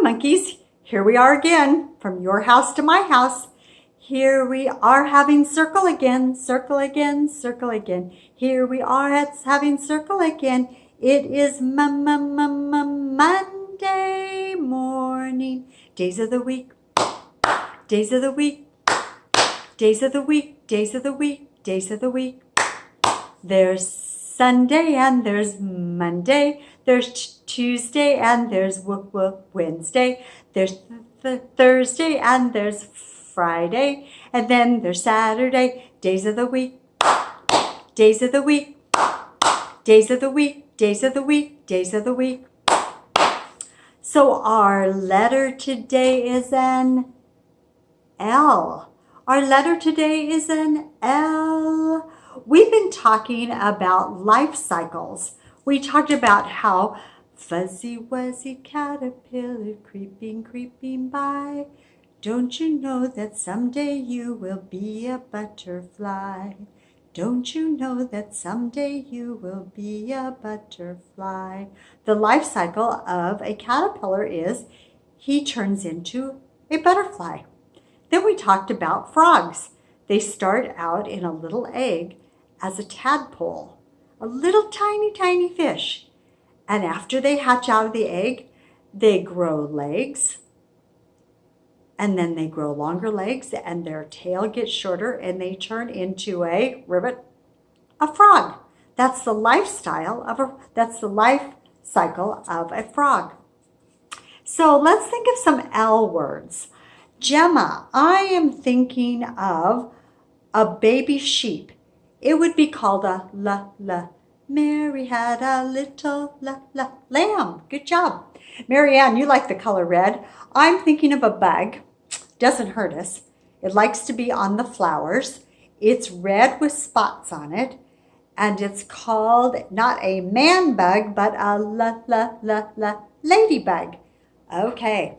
monkeys. Here we are again, from your house to my house. Here we are having circle again, circle again, circle again. Here we are having circle again. It is Monday morning. Days of the week, days of the week, days of the week, days of the week, days of the week. There's Sunday and there's Monday. There's Tuesday and there's Wednesday. There's Thursday and there's Friday. And then there's Saturday. Days of the week. Days of the week. Days of the week. Days of the week. Days of the week. So our letter today is an L. Our letter today is an L. We've been talking about life cycles. We talked about how fuzzy wuzzy caterpillar creeping, creeping by. Don't you know that someday you will be a butterfly? Don't you know that someday you will be a butterfly? The life cycle of a caterpillar is he turns into a butterfly. Then we talked about frogs. They start out in a little egg as a tadpole, a little tiny, tiny fish. And after they hatch out of the egg, they grow legs, and then they grow longer legs, and their tail gets shorter, and they turn into a ribbit, a frog. That's the lifestyle that's the life cycle of a frog. So let's think of some L words. Gemma, I am thinking of a baby sheep. It would be called a la. Mary had a little la lamb. Good job. Marianne, you like the color red. I'm thinking of a bug. Doesn't hurt us. It likes to be on the flowers. It's red with spots on it. And it's called not a man bug, but a la ladybug. Okay.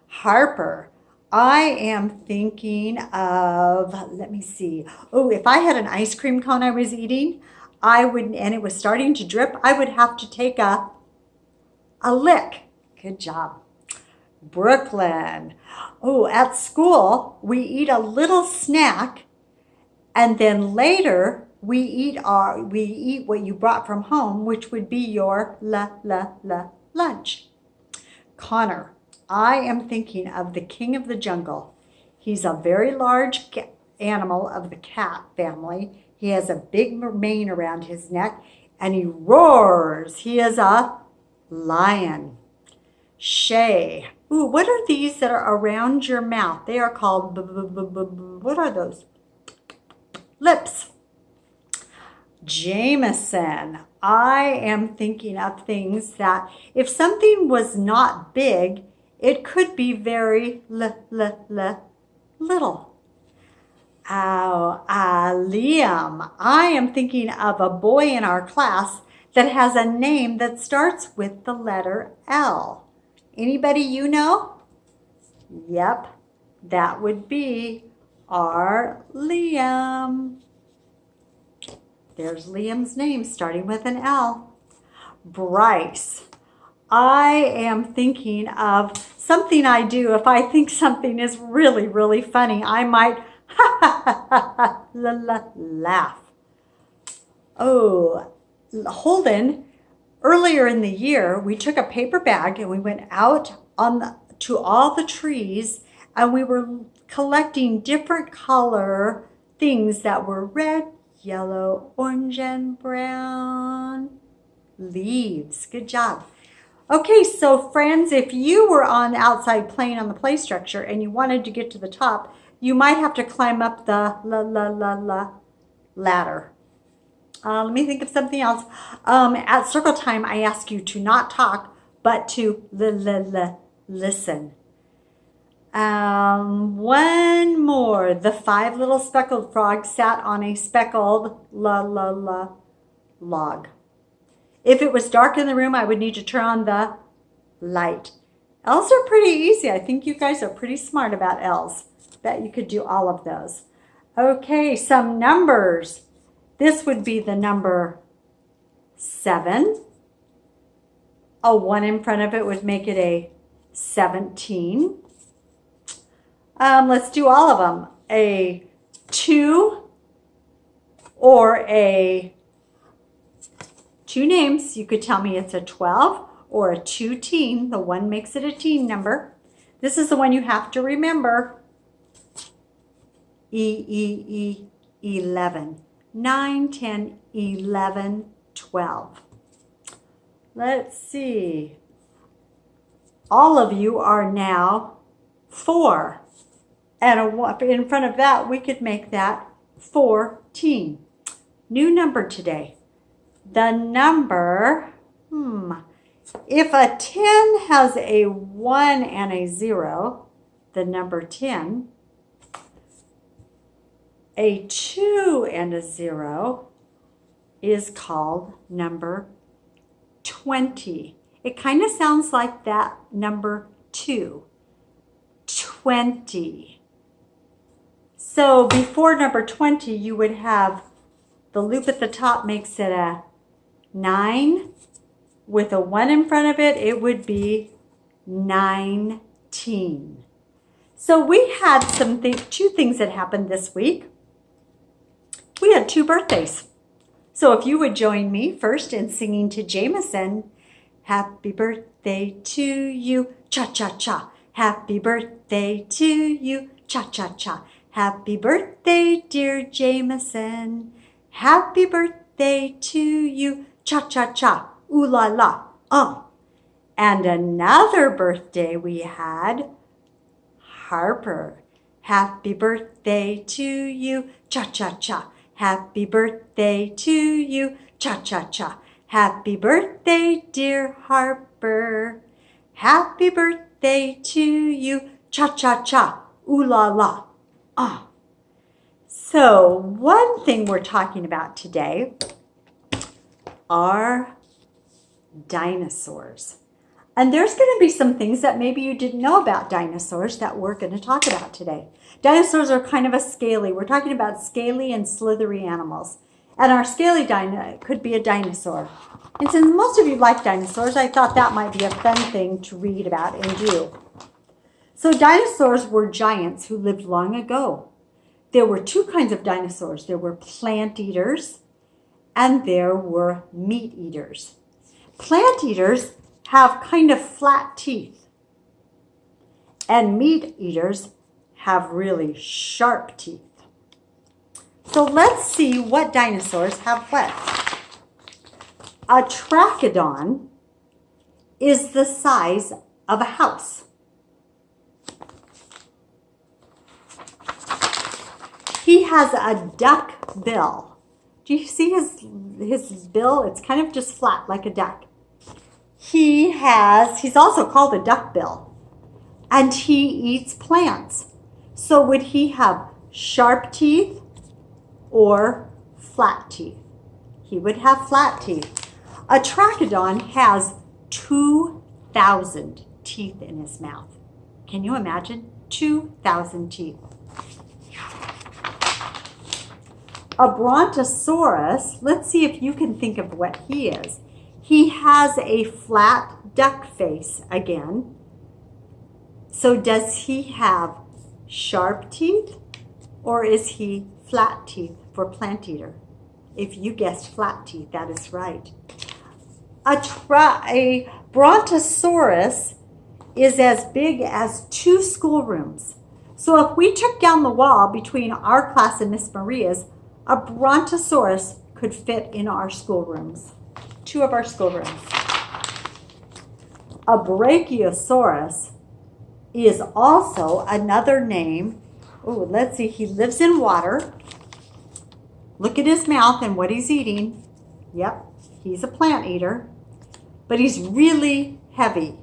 Harper, I am thinking of, let me see. Oh, if I had an ice cream cone I was eating, and it was starting to drip, I would have to take a lick. Good job. Brooklyn. Oh, at school, we eat a little snack, and then later we eat what you brought from home, which would be your lunch. Connor, I am thinking of the king of the jungle. He's a very large animal of the cat family. He has a big mane around his neck, and he roars. He is a lion. Shay. Ooh, what are these that are around your mouth? They are called, what are those? Lips. Jameson. I am thinking of things that if something was not big, it could be very little. Liam, I am thinking of a boy in our class that has a name that starts with the letter L. Anybody you know? Yep, that would be our Liam. There's Liam's name starting with an L. Bryce. I am thinking of something I do. If I think something is really, really funny, I might laugh. Oh, Holden, earlier in the year, we took a paper bag and we went out to all the trees, and we were collecting different color things that were red, yellow, orange, and brown leaves. Good job. Okay, so friends, if you were outside playing on the play structure and you wanted to get to the top, you might have to climb up the ladder. Let me think of something else. At circle time, I ask you to not talk, but to listen. One more. The 5 little speckled frogs sat on a speckled log. If it was dark in the room, I would need to turn on the light. L's are pretty easy. I think you guys are pretty smart about L's. Bet you could do all of those. Okay, some numbers. This would be the number 7. A 1 in front of it would make it a 17. Let's do all of them. A 2 or a 2 names. You could tell me it's a 12 or a 2 teen. The 1 makes it a teen number. This is the one you have to remember. 11. 9, 10, 11, 12. Let's see. All of you are now 4. And in front of that, we could make that 14. New number today. The number, if a 10 has a 1 and a 0, the number 10, a 2 and a 0 is called number 20. It kind of sounds like that number 2. 20. So before number 20, you would have the loop at the top makes it a 9. With a 1 in front of it, it would be 19. So we had two things that happened this week. We had 2 birthdays. So if you would join me first in singing to Jameson, happy birthday to you, cha-cha-cha. Happy birthday to you, cha-cha-cha. Happy birthday, dear Jameson. Happy birthday to you, cha-cha-cha. Ooh la la, oh. And another birthday we had, Harper. Happy birthday to you, cha-cha-cha. Happy birthday to you, cha-cha-cha. Happy birthday, dear Harper. Happy birthday to you, cha-cha-cha. Ooh la la, ah. So one thing we're talking about today are dinosaurs. And there's going to be some things that maybe you didn't know about dinosaurs that we're going to talk about today. Dinosaurs are kind of we're talking about scaly and slithery animals. And our scaly dino could be a dinosaur. And since most of you like dinosaurs, I thought that might be a fun thing to read about and do. So dinosaurs were giants who lived long ago. There were 2 kinds of dinosaurs. There were plant eaters and there were meat eaters. Plant eaters have kind of flat teeth, and meat eaters have really sharp teeth. So let's see what dinosaurs have what. A trachodon is the size of a house. He has a duck bill. Do you see his bill? It's kind of just flat like a duck. He's also called a duckbill, and he eats plants. So would he have sharp teeth or flat teeth? He would have flat teeth. A trachodon has 2,000 teeth in his mouth. Can you imagine? 2,000 teeth. A brontosaurus, let's see if you can think of what he is. He has a flat duck face again. So does he have sharp teeth or is he flat teeth for plant eater? If you guessed flat teeth, that is right. A brontosaurus is as big as 2 schoolrooms. So if we took down the wall between our class and Miss Maria's, a brontosaurus could fit in our schoolrooms, 2 of our schoolrooms. A brachiosaurus is also another name. Oh, let's see, he lives in water. Look at his mouth and what he's eating. Yep, he's a plant eater, but he's really heavy.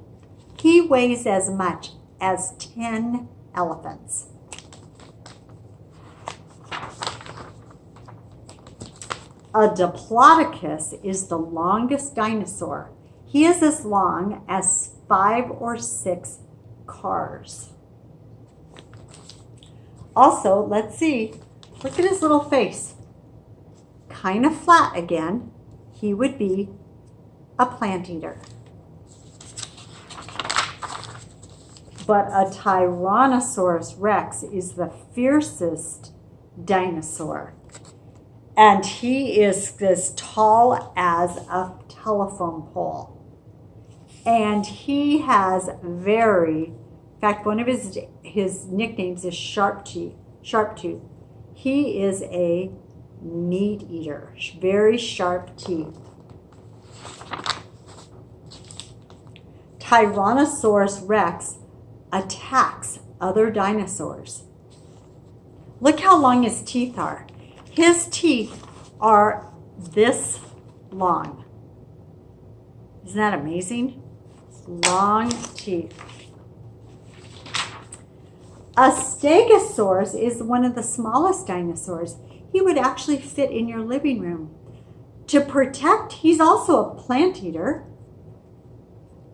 He weighs as much as 10 elephants. A diplodocus is the longest dinosaur. He is as long as 5 or 6 cars. Also, let's see, look at his little face. Kind of flat again. He would be a plant eater. but a Tyrannosaurus Rex is the fiercest dinosaur. And he is as tall as a telephone pole. And he has in fact, one of his nicknames is Sharp Tooth. He is a meat eater, very sharp teeth. Tyrannosaurus Rex attacks other dinosaurs. Look how long his teeth are. His teeth are this long. Isn't that amazing? Long teeth. A Stegosaurus is one of the smallest dinosaurs. He would actually fit in your living room. He's also a plant eater.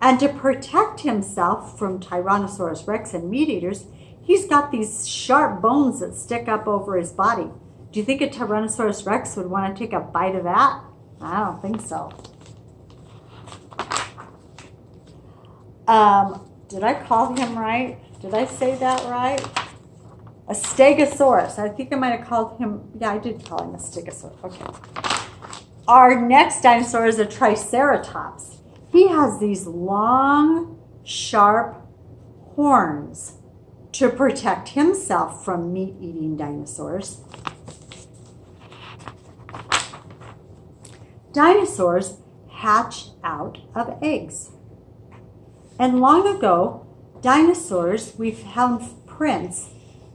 And to protect himself from Tyrannosaurus Rex and meat eaters, he's got these sharp bones that stick up over his body. Do you think a Tyrannosaurus Rex would want to take a bite of that? I don't think so. Did I call him right? Did I say that right? A Stegosaurus. I think I might have called him, yeah, I did call him a Stegosaurus. Okay. Our next dinosaur is a Triceratops. He has these long, sharp horns to protect himself from meat-eating dinosaurs. Dinosaurs hatch out of eggs. And long ago, dinosaurs, we've found prints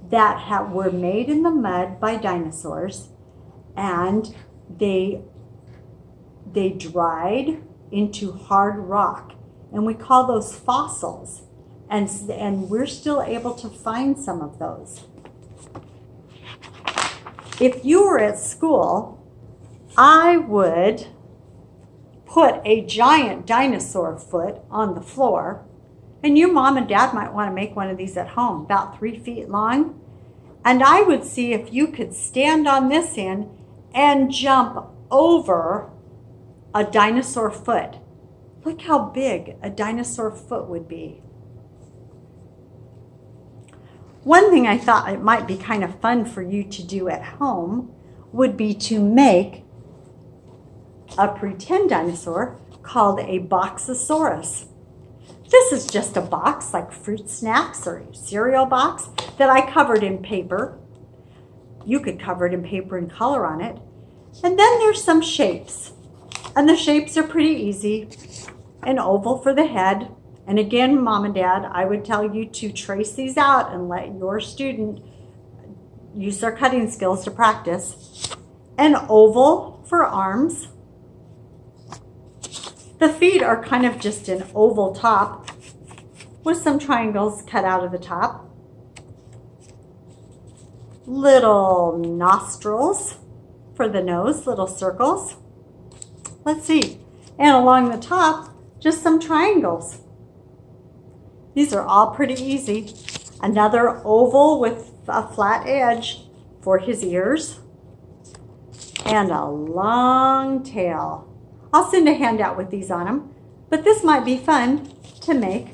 that were made in the mud by dinosaurs, and they dried into hard rock, and we call those fossils, and we're still able to find some of those. If you were at school, I would put a giant dinosaur foot on the floor, and you mom and dad might want to make one of these at home, about 3 feet long, and I would see if you could stand on this end and jump over a dinosaur foot. Look how big a dinosaur foot would be. One thing I thought it might be kind of fun for you to do at home would be to make a pretend dinosaur called a Boxosaurus. This is just a box like fruit snacks or cereal box that I covered in paper. You could cover it in paper and color on it. And then there's some shapes. And the shapes are pretty easy. An oval for the head. And again, mom and dad, I would tell you to trace these out and let your student use their cutting skills to practice. An oval for arms. The feet are kind of just an oval top with some triangles cut out of the top. Little nostrils for the nose, little circles. Let's see. And along the top, just some triangles. These are all pretty easy. Another oval with a flat edge for his ears. And a long tail. I'll send a handout with these on them. But this might be fun to make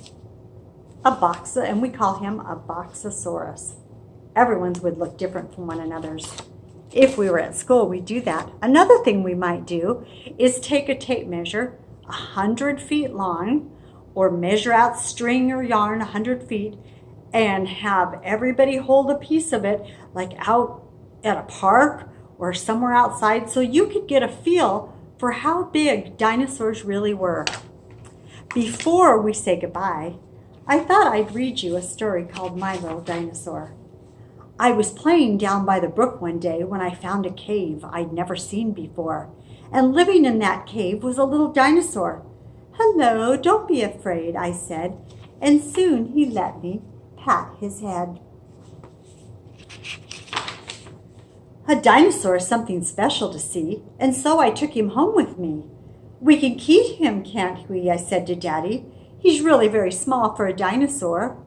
a box, and we call him a Boxosaurus. Everyone's would look different from one another's. If we were at school, we'd do that. Another thing we might do is take a tape measure 100 feet long, or measure out string or yarn 100 feet and have everybody hold a piece of it, like out at a park or somewhere outside, so you could get a feel for how big dinosaurs really were. Before we say goodbye, I thought I'd read you a story called My Little Dinosaur. I was playing down by the brook one day when I found a cave I'd never seen before. And living in that cave was a little dinosaur. "Hello, don't be afraid," I said, and soon he let me pat his head. A dinosaur is something special to see, and so I took him home with me. "We can keep him, can't we?" I said to Daddy. "He's really very small for a dinosaur."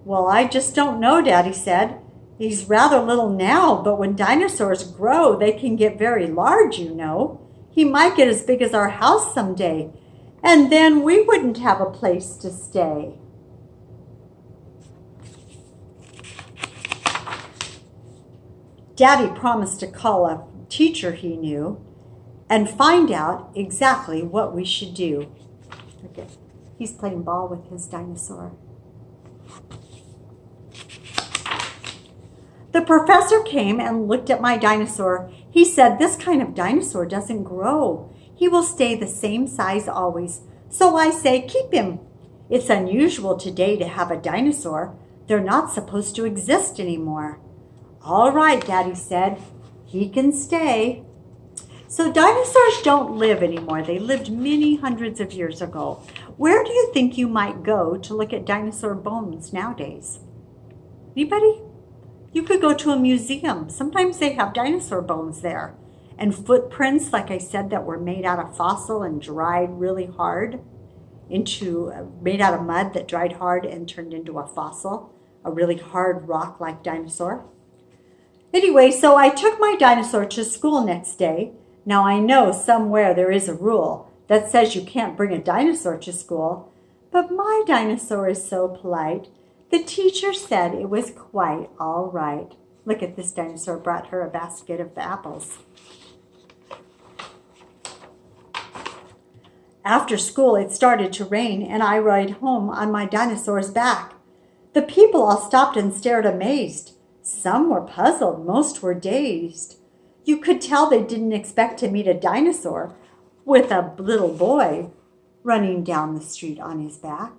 "Well, I just don't know," Daddy said. "He's rather little now, but when dinosaurs grow, they can get very large, you know. He might get as big as our house someday, and then we wouldn't have a place to stay." Daddy promised to call a teacher he knew and find out exactly what we should do. Okay. He's playing ball with his dinosaur. The professor came and looked at my dinosaur. He said, "This kind of dinosaur doesn't grow. He will stay the same size always. So I say, keep him. It's unusual today to have a dinosaur. They're not supposed to exist anymore." "All right," Daddy said, "he can stay." So dinosaurs don't live anymore. They lived many hundreds of years ago. Where do you think you might go to look at dinosaur bones nowadays? Anybody? You could go to a museum. Sometimes they have dinosaur bones there. And footprints, like I said, that were made out of fossil and dried really hard made out of mud that dried hard and turned into a fossil, a really hard rock-like dinosaur. Anyway, so I took my dinosaur to school next day. Now I know somewhere there is a rule that says you can't bring a dinosaur to school, but my dinosaur is so polite. The teacher said it was quite all right. Look at this dinosaur brought her a basket of apples. After school, it started to rain, and I rode home on my dinosaur's back. The people all stopped and stared amazed. Some were puzzled, most were dazed. You could tell they didn't expect to meet a dinosaur with a little boy running down the street on his back.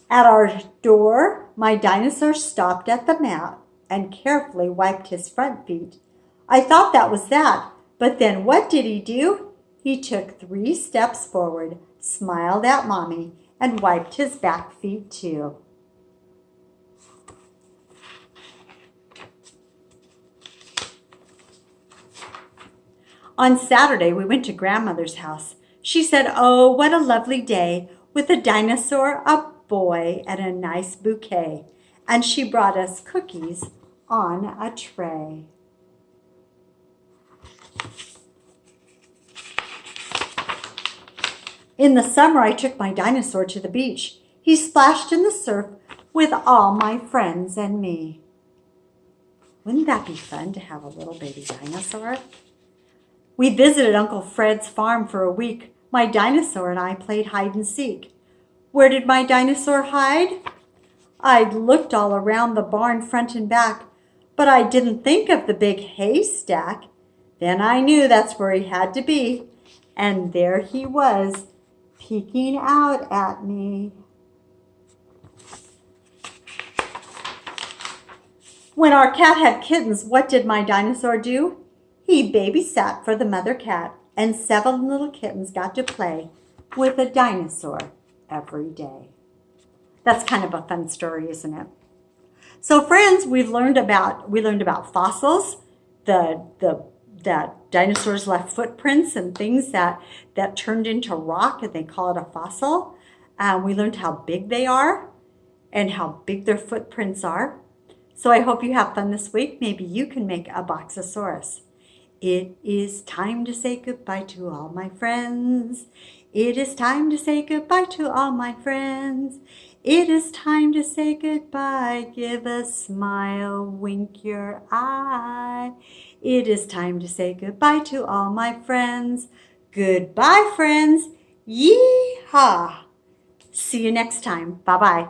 At our door, my dinosaur stopped at the mat and carefully wiped his front feet. I thought that was that, but then what did he do? He took 3 steps forward, smiled at Mommy, and wiped his back feet too. On Saturday, we went to Grandmother's house. She said, "Oh, what a lovely day with a dinosaur, a boy, and a nice bouquet." And she brought us cookies on a tray. In the summer, I took my dinosaur to the beach. He splashed in the surf with all my friends and me. Wouldn't that be fun to have a little baby dinosaur? We visited Uncle Fred's farm for a week. My dinosaur and I played hide and seek. Where did my dinosaur hide? I'd looked all around the barn front and back, but I didn't think of the big haystack. Then I knew that's where he had to be. And there he was, peeking out at me. When our cat had kittens, what did my dinosaur do? He babysat for the mother cat, and 7 little kittens got to play with a dinosaur every day. That's kind of a fun story, isn't it? So friends, we learned about fossils, that dinosaurs left footprints and things that turned into rock, and they call it a fossil. We learned how big they are and how big their footprints are. So I hope you have fun this week. Maybe you can make a Boxosaurus. It is time to say goodbye to all my friends. It is time to say goodbye to all my friends. It is time to say goodbye. Give a smile, wink your eye. It is time to say goodbye to all my friends. Goodbye, friends. Yee-haw. See you next time. Bye-bye.